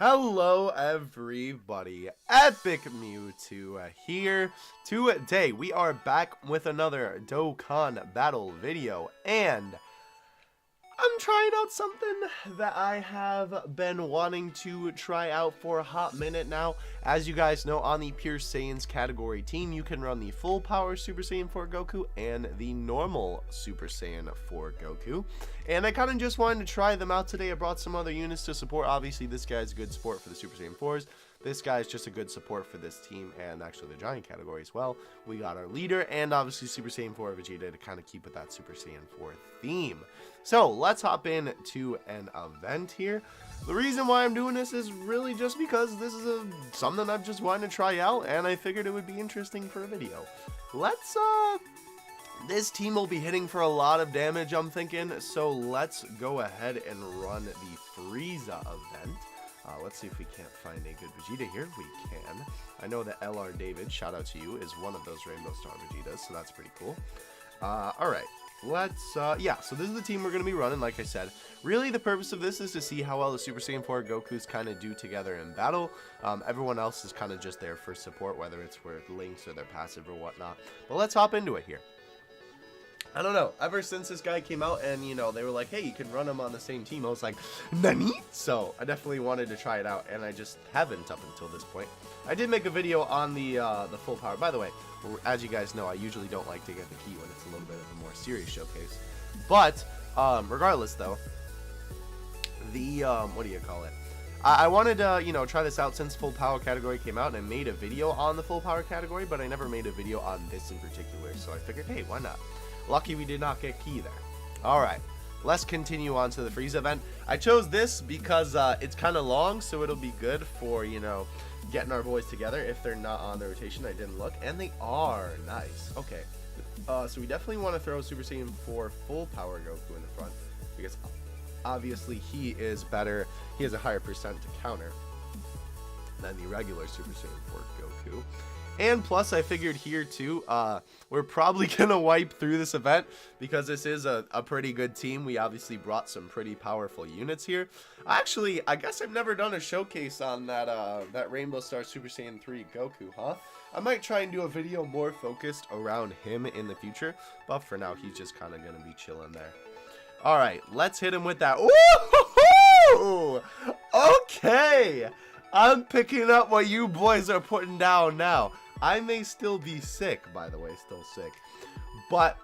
Hello everybody, Epic Mewtwo here. Today we are back with another Dokkan battle video, and I'm trying out something that I have been wanting to try out for a hot minute now. As you guys know, on the Pure Saiyans category team, you can run the full power Super Saiyan 4 Goku and the normal Super Saiyan 4 Goku. And I kind of just wanted to try them out today. I brought some other units to support. Obviously, this guy's a good support for the Super Saiyan 4s. This guy's just a good support for this team and actually the Giant category as well. We got our leader and obviously Super Saiyan 4 Vegeta to kind of keep with that Super Saiyan 4 theme. So let's hop into an event here. The reason why I'm doing this is really just because this is something I've just wanted to try out, and I figured it would be interesting for a video. This team will be hitting for a lot of damage, I'm thinking, so let's go ahead and run the Frieza event. Let's see if we can't find a good Vegeta here. We can. I know that LR David, shout out to you, is one of those Rainbow Star Vegetas, so that's pretty cool. Alright, yeah, so this is the team we're going to be running, like I said. Really, the purpose of this is to see how well the Super Saiyan 4 Gokus kind of do together in battle. Everyone else is kind of just there for support, whether it's for links or their passive or whatnot. But let's hop into it here. I don't know, ever since this guy came out and, you know, they were like, hey, you can run him on the same team, I was like, nani? So I definitely wanted to try it out, and I just haven't up until this point. I did make a video on the full power. By the way, as you guys know, I usually don't like to get the key when it's a little bit of a more serious showcase. But, regardless though, the, what do you call it? I wanted to, you know, try this out since full power category came out, and I made a video on the full power category, but I never made a video on this in particular, so I figured, hey, why not? Lucky we did not get key there. Alright, let's continue on to the Frieza event. I chose this because it's kind of long, so it'll be good for, you know, getting our boys together. If they're not on the rotation, I didn't look, and they are. Nice. Okay, so we definitely want to throw Super Saiyan 4 full power Goku in the front, because obviously he is better. He has a higher percent to counter than the regular Super Saiyan 4 Goku. And plus, I figured here too, we're probably going to wipe through this event because this is a pretty good team. We obviously brought some pretty powerful units here. Actually, I guess I've never done a showcase on that Rainbow Star Super Saiyan 3 Goku, huh? I might try and do a video more focused around him in the future, but for now, he's just kind of going to be chilling there. All right, let's hit him with that. Ooh! Okay! I'm picking up what you boys are putting down now. I may still be sick, by the way, still sick, but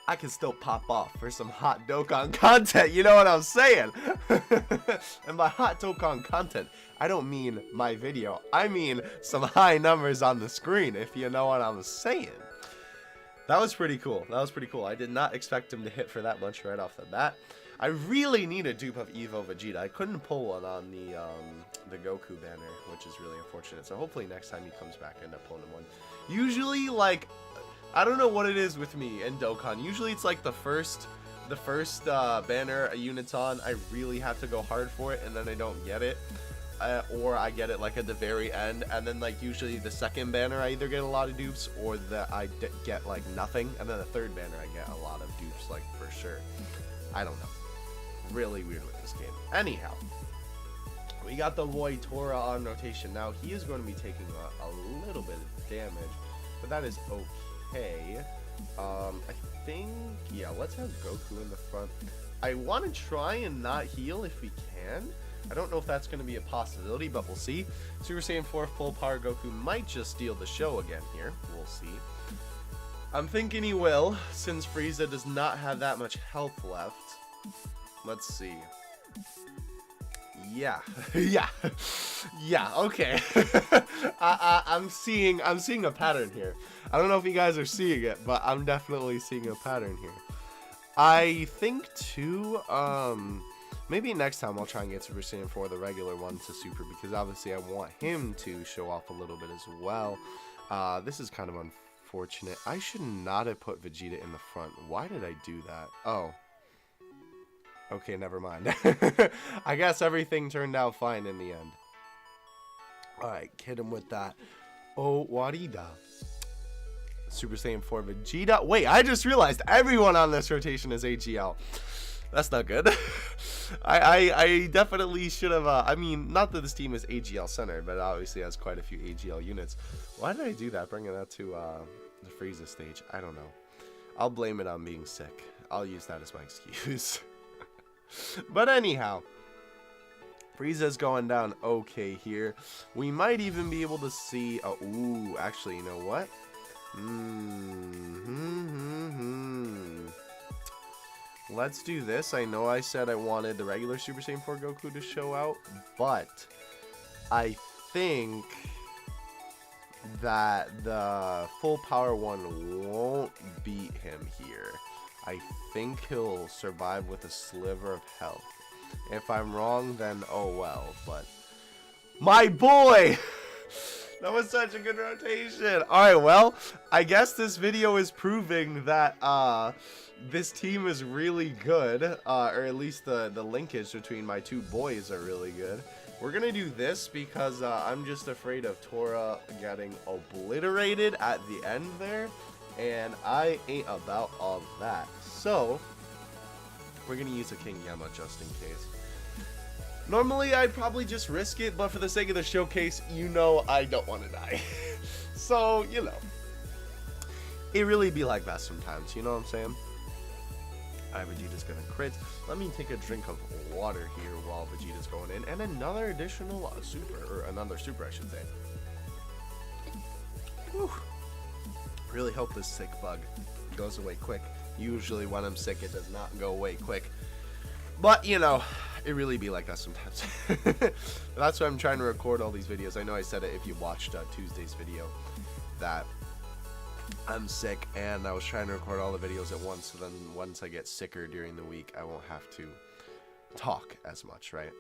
I can still pop off for some hot Dokkan content, you know what I'm saying? And by hot Dokkan content, I don't mean my video, I mean some high numbers on the screen, if you know what I'm saying. That was pretty cool, I did not expect him to hit for that much right off the bat. I really need a dupe of Evo Vegeta. I couldn't pull one on the Goku banner, which is really unfortunate. So hopefully next time he comes back, I end up pulling him one. Usually, like, I don't know what it is with me and Dokkan. Usually it's like the first banner a unit's on, I really have to go hard for it, and then I don't get it. Or I get it like at the very end, and then like usually the second banner I either get a lot of dupes or that I get like nothing, and then the third banner I get a lot of dupes, like for sure. I don't know. Really weird with this game. Anyhow, we got the boy Tora on rotation. Now he is going to be taking a little bit of damage, but that is okay. I think, yeah, let's have Goku in the front. I want to try and not heal if we can. I don't know if that's going to be a possibility, but we'll see. Super Saiyan 4 full power Goku might just steal the show again here. We'll see. I'm thinking he will, since Frieza does not have that much health left. Let's see. Yeah, yeah, okay. I'm seeing a pattern here. I don't know if you guys are seeing it, but I'm definitely seeing a pattern here. I think too, maybe next time I'll try and get Super Saiyan 4, the regular one, to Super, because obviously I want him to show off a little bit as well. This is kind of unfortunate. I should not have put Vegeta in the front. Why did I do that? Oh. Okay, never mind. I guess everything turned out fine in the end. Alright, hit him with that. Oh, Warida. Super Saiyan 4 Vegeta. Wait, I just realized everyone on this rotation is AGL. That's not good. I definitely should have, I mean, not that this team is AGL centered, but it obviously has quite a few AGL units. Why did I do that, bringing that to the Frieza stage? I don't know. I'll blame it on being sick. I'll use that as my excuse. But anyhow, Frieza's going down okay here. We might even be able to see, ooh, actually, you know what? Let's do this. I know I said I wanted the regular Super Saiyan 4 Goku to show out, but I think that the full power one won't beat him here. I think he'll survive with a sliver of health. If I'm wrong, then oh well, but my boy! That was such a good rotation. Alright, well, I guess this video is proving that this team is really good, or at least the linkage between my two boys are really good. We're gonna do this because I'm just afraid of Tora getting obliterated at the end there, and I ain't about all that. So we're gonna use a King Yama just in case. Normally I'd probably just risk it, but for the sake of the showcase, you know I don't want to die. So, you know, it really be like that sometimes, you know what I'm saying? Alright, Vegeta's gonna crit. Let me take a drink of water here while Vegeta's going in. And another additional super, or another super I should say. Whew. Really hope this sick bug goes away quick. Usually when I'm sick it does not go away quick. But, you know, it really be like that sometimes. That's why I'm trying to record all these videos. I know I said it if you watched Tuesday's video that I'm sick and I was trying to record all the videos at once, so then once I get sicker during the week I won't have to talk as much, right?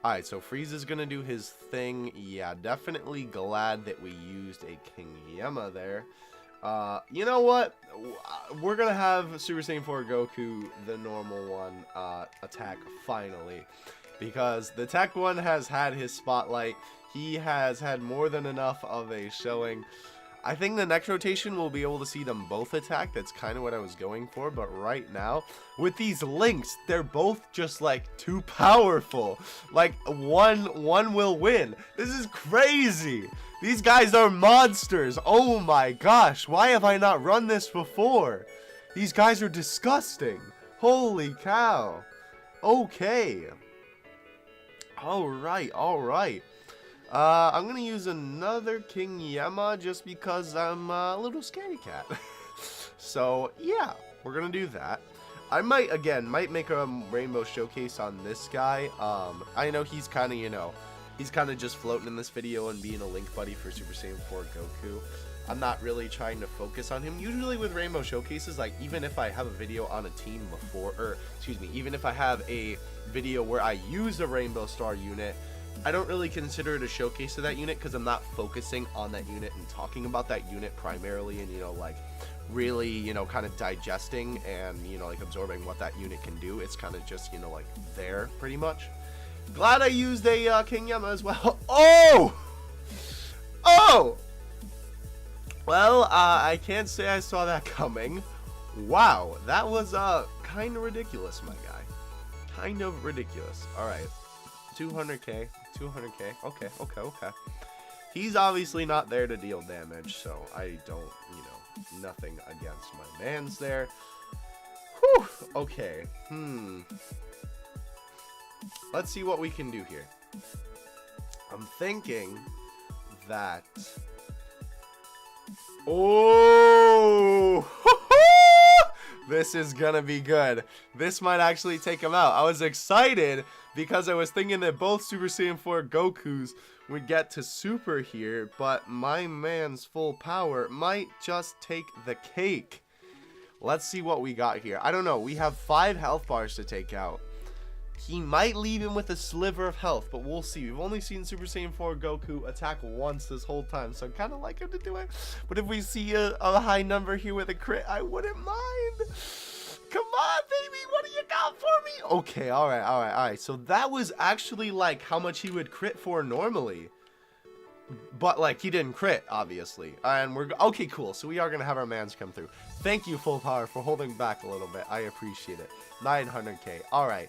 Alright, so Frieza's gonna do his thing. Yeah, definitely glad that we used a King Yama there. You know what? We're gonna have Super Saiyan 4 Goku, the normal one, attack finally. Because the tech one has had his spotlight. He has had more than enough of a showing. I think the next rotation we'll be able to see them both attack. That's kind of what I was going for. But right now, with these links, they're both just like too powerful. Like one will win. This is crazy. These guys are monsters. Oh my gosh. Why have I not run this before? These guys are disgusting. Holy cow. Okay. Alright, alright. I'm going to use another King Yama just because I'm a little scaredy cat. So, yeah, we're going to do that. I might make a rainbow showcase on this guy. I know he's kind of, you know, he's kind of just floating in this video and being a link buddy for Super Saiyan 4 Goku. I'm not really trying to focus on him. Usually with rainbow showcases, like even if I have a video on a team before, or excuse me, even if I have a video where I use a rainbow star unit, I don't really consider it a showcase of that unit because I'm not focusing on that unit and talking about that unit primarily and, you know, like really, you know, kind of digesting and, you know, like absorbing what that unit can do. It's kind of just, you know, like there pretty much. Glad I used a King Yama as well. Oh! Oh! Well, I can't say I saw that coming. Wow, that was kind of ridiculous, my guy. Kind of ridiculous. Alright. 200k. 200k. Okay, okay, okay. He's obviously not there to deal damage, so I don't, you know, nothing against my mans there. Whew, okay. Let's see what we can do here. I'm thinking that... Oh! This is gonna be good. This might actually take him out. I was excited because I was thinking that both Super Saiyan 4 Gokus would get to Super here, but my man's full power might just take the cake. Let's see what we got here. I don't know. We have 5 health bars to take out. He might leave him with a sliver of health, but we'll see. We've only seen Super Saiyan 4 Goku attack once this whole time, so I kind of like him to do it. But if we see a high number here with a crit, I wouldn't mind. Come on, baby. What do you got for me? Okay, all right. So that was actually like how much he would crit for normally. But, like, he didn't crit, obviously. And we're... Okay, cool. So we are going to have our mans come through. Thank you, Full Power, for holding back a little bit. I appreciate it. 900k. All right.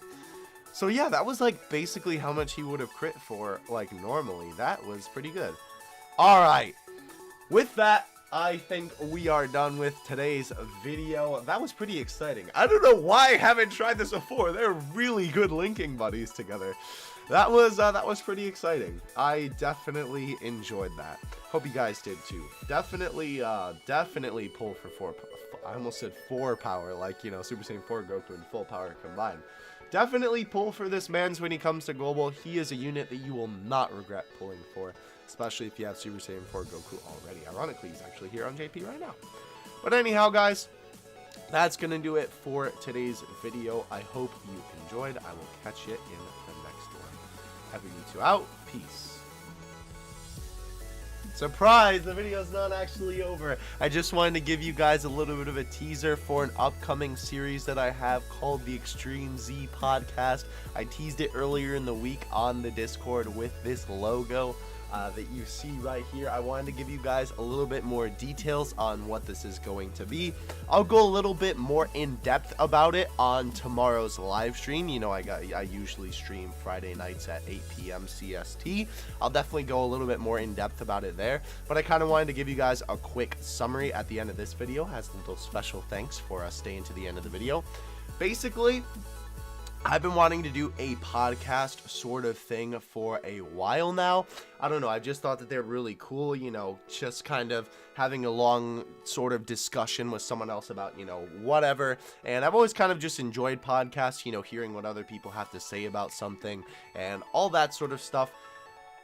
So, yeah, that was, like, basically how much he would have crit for, like, normally. That was pretty good. All right. With that, I think we are done with today's video. That was pretty exciting. I don't know why I haven't tried this before. They're really good linking buddies together. That was pretty exciting. I definitely enjoyed that. Hope you guys did too. Definitely pull for 4. I almost said 4 power, like, you know, Super Saiyan 4 Goku and full power combined. Definitely pull for this man's when he comes to global. He is a unit that you will not regret pulling for, especially if you have Super Saiyan 4 Goku already. Ironically, he's actually here on JP right now. But anyhow, guys, that's gonna do it for today's video. I hope you enjoyed. I will catch you in the next one. Having you two out. Peace. Surprise! The video's not actually over. I just wanted to give you guys a little bit of a teaser for an upcoming series that I have called the Extreme Z Podcast. I teased it earlier in the week on the Discord with this logo that you see right here. I wanted to give you guys a little bit more details on what this is going to be. I'll go a little bit more in depth about it on tomorrow's live stream. You know, I usually stream Friday nights at 8 p.m. CST. I'll definitely go a little bit more in depth about it there, but I kind of wanted to give you guys a quick summary at the end of this video as a little special thanks for staying to the end of the video. Basically, I've been wanting to do a podcast sort of thing for a while now. I don't know, I just thought that they're really cool, you know, just kind of having a long sort of discussion with someone else about, you know, whatever. And I've always kind of just enjoyed podcasts, you know, hearing what other people have to say about something and all that sort of stuff.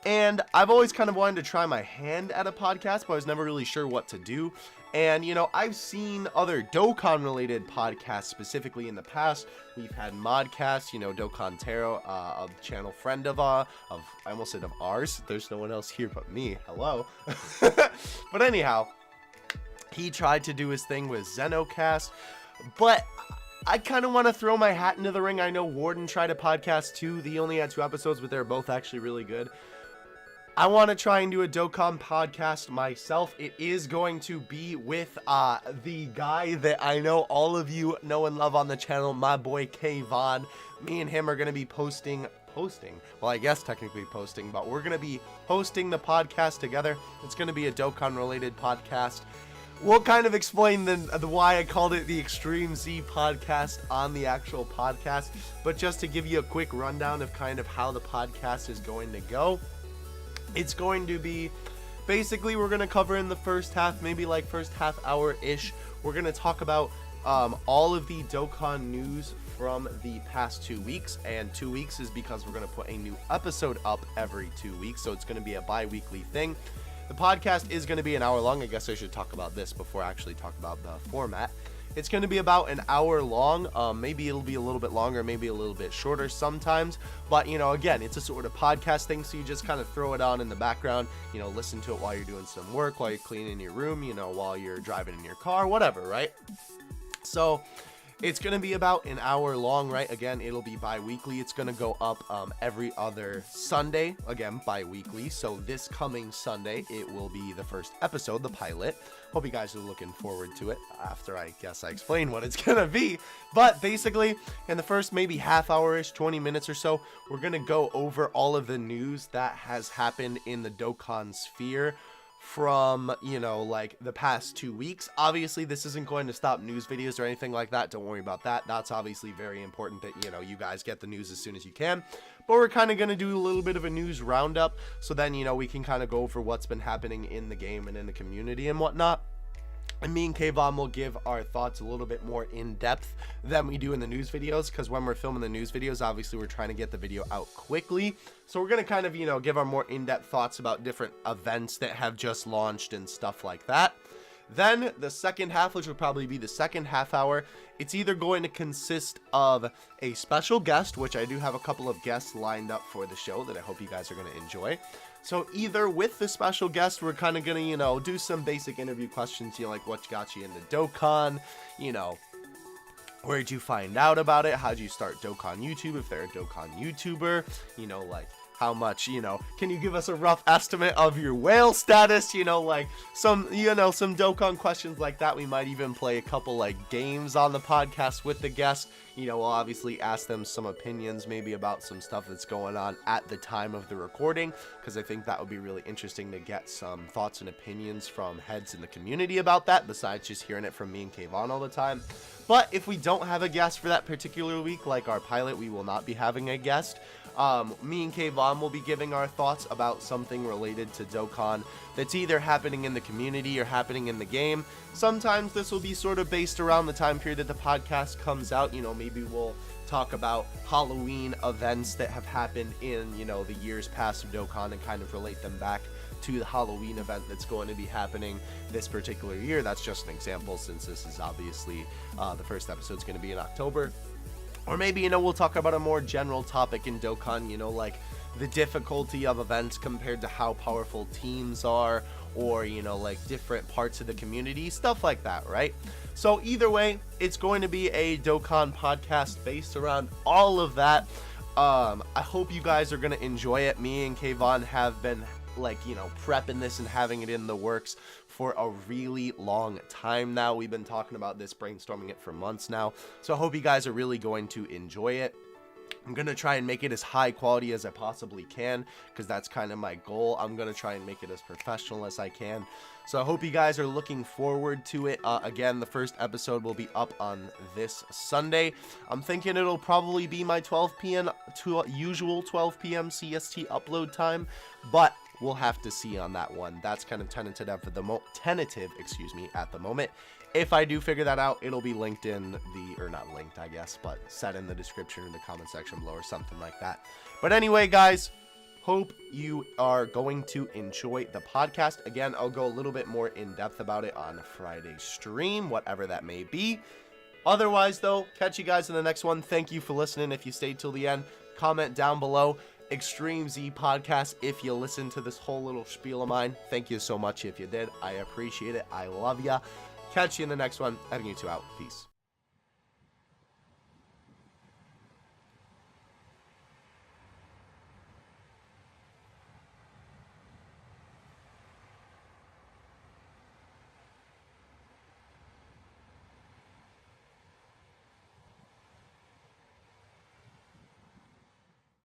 And I've always kind of wanted to try my hand at a podcast, but I was never really sure what to do. And, you know, I've seen other Dokkan related podcasts specifically in the past. We've had Modcast, you know, Dokkan Taro, a channel friend of I almost said of ours. There's no one else here but me. Hello. But anyhow, he tried to do his thing with Zenocast, but I kind of want to throw my hat into the ring. I know Warden tried a podcast too. He only had 2 episodes, but they're both actually really good. I want to try and do a Dokkan podcast myself. It is going to be with the guy that I know all of you know and love on the channel, my boy Kayvon. Me and him are going to be posting, well, I guess technically posting, but we're going to be hosting the podcast together. It's going to be a Dokkan related podcast. We'll kind of explain the why I called it the Extreme Z Podcast on the actual podcast, but just to give you a quick rundown of kind of how the podcast is going to go. It's going to be, basically, we're going to cover in the first half, maybe like first half hour-ish. We're going to talk about all of the Dokkan news from the past 2 weeks. And 2 weeks is because we're going to put a new episode up every 2 weeks. So it's going to be a bi-weekly thing. The podcast is going to be an hour long. I guess I should talk about this before I actually talk about the format. It's going to be about an hour long. Maybe it'll be a little bit longer, maybe a little bit shorter sometimes. But, you know, again, it's a sort of podcast thing, so you just kind of throw it on in the background, you know, listen to it while you're doing some work, while you're cleaning your room, you know, while you're driving in your car, whatever, right? So it's going to be about an hour long, right? Again, it'll be bi-weekly. It's going to go up every other Sunday, again, bi-weekly. So this coming Sunday, it will be the first episode, the pilot. Hope you guys are looking forward to it after I guess I explain what it's going to be. But basically, in the first maybe half hour-ish, 20 minutes or so, we're going to go over all of the news that has happened in the Dokkan sphere from, you know, like the past 2 weeks. Obviously, this isn't going to stop news videos or anything like that. Don't worry about that. That's obviously very important that, you know, you guys get the news as soon as you can. But we're kind of going to do a little bit of a news roundup, so then, you know, we can kind of go over what's been happening in the game and in the community and whatnot. And me and Kayvon will give our thoughts a little bit more in depth than we do in the news videos, because when we're filming the news videos, obviously we're trying to get the video out quickly. So we're going to kind of, you know, give our more in-depth thoughts about different events that have just launched and stuff like that. Then the second half, which will probably be the second half hour, it's either going to consist of a special guest, which I do have a couple of guests lined up for the show that I hope you guys are going to enjoy. So either with the special guest, we're kind of going to, you know, do some basic interview questions, you know, like what got you into Dokkan, you know, where did you find out about it? How did you start Dokkan YouTube if they're a Dokkan YouTuber? You know, like, how much, can you give us a rough estimate of your whale status, like some Dokkan questions like that. We might even play a couple like games on the podcast with the guests. We'll obviously ask them some opinions maybe about some stuff that's going on at the time of the recording, because I think that would be really interesting to get some thoughts and opinions from heads in the community about that, besides just hearing it from me and Kayvon all the time. But if we don't have a guest for that particular week, like our pilot, we will not be having a guest. Me and Kayvon will be giving our thoughts about something related to Dokkan that's either happening in the community or happening in the game. Sometimes this will be sort of based around the time period that the podcast comes out. Maybe we'll talk about Halloween events that have happened in, the years past of Dokkan and kind of relate them back to the Halloween event that's going to be happening this particular year. That's just an example, since this is obviously the first episode's going to be in October. Or maybe, we'll talk about a more general topic in Dokkan, like the difficulty of events compared to how powerful teams are, or, like different parts of the community, stuff like that, right? So either way, it's going to be a Dokkan podcast based around all of that. I hope you guys are going to enjoy it. Me and Kayvon have been prepping this and having it in the works for a really long time now. We've been talking about this, brainstorming it for months now. So I hope you guys are really going to enjoy it. I'm going to try and make it as high quality as I possibly can, because that's kind of my goal. I'm going to try and make it as professional as I can. So I hope you guys are looking forward to it. Again, the first episode will be up on this Sunday. I'm thinking it'll probably be my 12 p.m. to usual 12 p.m. CST upload time, but we'll have to see on that one. That's kind of tentative at the moment. If I do figure that out, it'll be linked in or not linked, I guess, but set in the description or the comment section below or something like that. But anyway, guys, hope you are going to enjoy the podcast. Again, I'll go a little bit more in depth about it on Friday's stream, whatever that may be. Otherwise, though, catch you guys in the next one. Thank you for listening. If you stayed till the end, comment down below. Extreme Z podcast, if you listen to this whole little spiel of mine. Thank you so much if you did. I appreciate it. I love ya. Catch you in the next one. Having you two out. Peace.